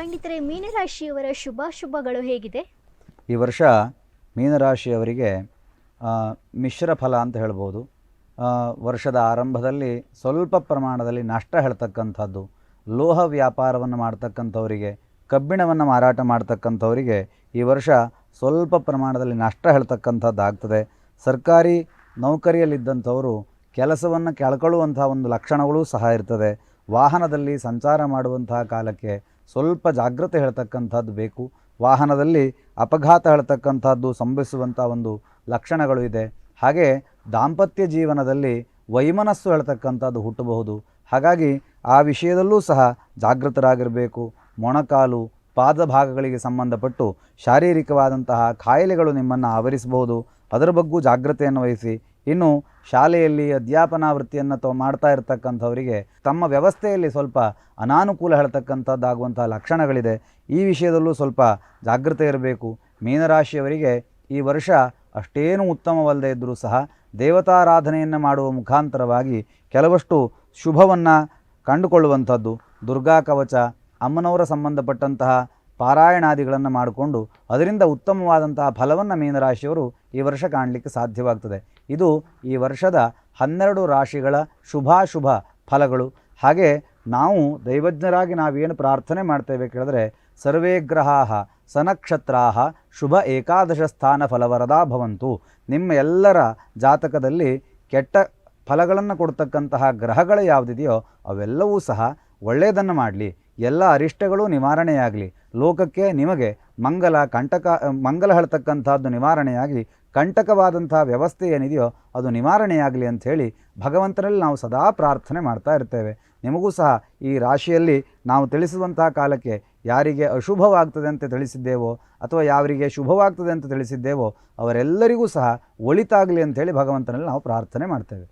ಪಂಡಿತರೆ, ಮೀನರಾಶಿಯವರ ಶುಭಾಶುಭಗಳು ಹೇಗಿದೆ? ಈ ವರ್ಷ ಮೀನರಾಶಿಯವರಿಗೆ ಮಿಶ್ರ ಫಲ ಅಂತ ಹೇಳ್ಬೋದು. ವರ್ಷದ ಆರಂಭದಲ್ಲಿ ಸ್ವಲ್ಪ ಪ್ರಮಾಣದಲ್ಲಿ ನಷ್ಟ ಹೇಳ್ತಕ್ಕಂಥದ್ದು, ಲೋಹ ವ್ಯಾಪಾರವನ್ನು ಮಾಡ್ತಕ್ಕಂಥವರಿಗೆ, ಕಬ್ಬಿಣವನ್ನು ಮಾರಾಟ ಮಾಡ್ತಕ್ಕಂಥವರಿಗೆ ಈ ವರ್ಷ ಸ್ವಲ್ಪ ಪ್ರಮಾಣದಲ್ಲಿ ನಷ್ಟ ಹೇಳ್ತಕ್ಕಂಥದ್ದು ಆಗ್ತದೆ. ಸರ್ಕಾರಿ ನೌಕರಿಯಲ್ಲಿದ್ದಂಥವರು ಕೆಲಸವನ್ನು ಕೆಳ್ಕೊಳ್ಳುವಂಥ ಒಂದು ಲಕ್ಷಣಗಳೂ ಸಹ ಇರ್ತದೆ. ವಾಹನದಲ್ಲಿ ಸಂಚಾರ ಮಾಡುವಂತಹ ಕಾಲಕ್ಕೆ ಸ್ವಲ್ಪ ಜಾಗ್ರತೆ ಹೇಳ್ತಕ್ಕಂಥದ್ದು ಬೇಕು. ವಾಹನದಲ್ಲಿ ಅಪಘಾತ ಹೇಳ್ತಕ್ಕಂಥದ್ದು ಸಂಭವಿಸುವಂಥ ಒಂದು ಲಕ್ಷಣಗಳು ಇದೆ. ಹಾಗೆ ದಾಂಪತ್ಯ ಜೀವನದಲ್ಲಿ ವೈಮನಸ್ಸು ಹೇಳ್ತಕ್ಕಂಥದ್ದು ಹುಟ್ಟಬಹುದು. ಹಾಗಾಗಿ ಆ ವಿಷಯದಲ್ಲೂ ಸಹ ಜಾಗೃತರಾಗಿರಬೇಕು. ಮೊಣಕಾಲು ಪಾದ ಭಾಗಗಳಿಗೆ ಸಂಬಂಧಪಟ್ಟು ಶಾರೀರಿಕವಾದಂತಹ ಕಾಯಿಲೆಗಳು ನಿಮ್ಮನ್ನು ಆವರಿಸಬಹುದು. ಅದರ ಬಗ್ಗೂ ಜಾಗ್ರತೆಯನ್ನು ವಹಿಸಿ. ಇನ್ನು ಶಾಲೆಯಲ್ಲಿ ಅಧ್ಯಾಪನಾ ವೃತ್ತಿಯನ್ನು ಮಾಡ್ತಾ ಇರತಕ್ಕಂಥವರಿಗೆ ತಮ್ಮ ವ್ಯವಸ್ಥೆಯಲ್ಲಿ ಸ್ವಲ್ಪ ಅನಾನುಕೂಲ ಹೇಳ್ತಕ್ಕಂಥದ್ದಾಗುವಂಥ ಲಕ್ಷಣಗಳಿದೆ. ಈ ವಿಷಯದಲ್ಲೂ ಸ್ವಲ್ಪ ಜಾಗೃತೆ ಇರಬೇಕು. ಮೀನರಾಶಿಯವರಿಗೆ ಈ ವರ್ಷ ಅಷ್ಟೇನು ಉತ್ತಮವಲ್ಲದೆ ಇದ್ದರೂ ಸಹ ದೇವತಾರಾಧನೆಯನ್ನು ಮಾಡುವ ಮುಖಾಂತರವಾಗಿ ಕೆಲವಷ್ಟು ಶುಭವನ್ನು ಕಂಡುಕೊಳ್ಳುವಂಥದ್ದು, ದುರ್ಗಾ ಕವಚ, ಅಮ್ಮನವರ ಸಂಬಂಧಪಟ್ಟಂತಹ ಪಾರಾಯಣಾದಿಗಳನ್ನು ಮಾಡಿಕೊಂಡು ಅದರಿಂದ ಉತ್ತಮವಾದಂತಹ ಫಲವನ್ನು ಮೀನರಾಶಿಯವರು ಈ ವರ್ಷ ಕಾಣಲಿಕ್ಕೆ ಸಾಧ್ಯವಾಗ್ತದೆ. ಇದು ಈ ವರ್ಷದ 12 ರಾಶಿಗಳ ಶುಭಾಶುಭ ಫಲಗಳು. ಹಾಗೆ ನಾವು ದೈವಜ್ಞರಾಗಿ ನಾವೇನು ಪ್ರಾರ್ಥನೆ ಮಾಡ್ತೇವೆ ಕೇಳಿದ್ರೆ, ಸರ್ವೇ ಗ್ರಹಾಃ ಸನಕ್ಷತ್ರಾಃ ಶುಭ ಏಕಾದಶ ಸ್ಥಾನ ಫಲವರದಾ ಭವಂತು. ನಿಮ್ಮ ಎಲ್ಲರ ಜಾತಕದಲ್ಲಿ ಕೆಟ್ಟ ಫಲಗಳನ್ನು ಕೊಡ್ತಕ್ಕಂತಹ ಗ್ರಹಗಳು ಯಾವುದಿದೆಯೋ ಅವೆಲ್ಲವೂ ಸಹ ಒಳ್ಳೆಯದನ್ನು ಮಾಡಲಿ, ಎಲ್ಲ ಅರಿಷ್ಟಗಳು ನಿವಾರಣೆಯಾಗಲಿ, ಲೋಕಕ್ಕೆ ನಿಮಗೆ ಮಂಗಲ ಹೇಳ್ತಕ್ಕಂಥದ್ದು ನಿವಾರಣೆಯಾಗಿ, ಕಂಟಕವಾದಂಥ ವ್ಯವಸ್ಥೆ ಏನಿದೆಯೋ ಅದು ನಿವಾರಣೆಯಾಗಲಿ ಅಂಥೇಳಿ ಭಗವಂತನಲ್ಲಿ ನಾವು ಸದಾ ಪ್ರಾರ್ಥನೆ ಮಾಡ್ತಾ ಇರ್ತೇವೆ. ನಿಮಗೂ ಸಹ ಈ ರಾಶಿಯಲ್ಲಿ ನಾವು ತಿಳಿಸುವಂತಹ ಕಾಲಕ್ಕೆ ಯಾರಿಗೆ ಅಶುಭವಾಗ್ತದೆ ಅಂತ ತಿಳಿಸಿದ್ದೇವೋ ಅಥವಾ ಯಾರಿಗೆ ಶುಭವಾಗ್ತದೆ ಅಂತ ತಿಳಿಸಿದ್ದೇವೋ ಅವರೆಲ್ಲರಿಗೂ ಸಹ ಒಳಿತಾಗಲಿ ಅಂಥೇಳಿ ಭಗವಂತನಲ್ಲಿ ನಾವು ಪ್ರಾರ್ಥನೆ ಮಾಡ್ತೇವೆ.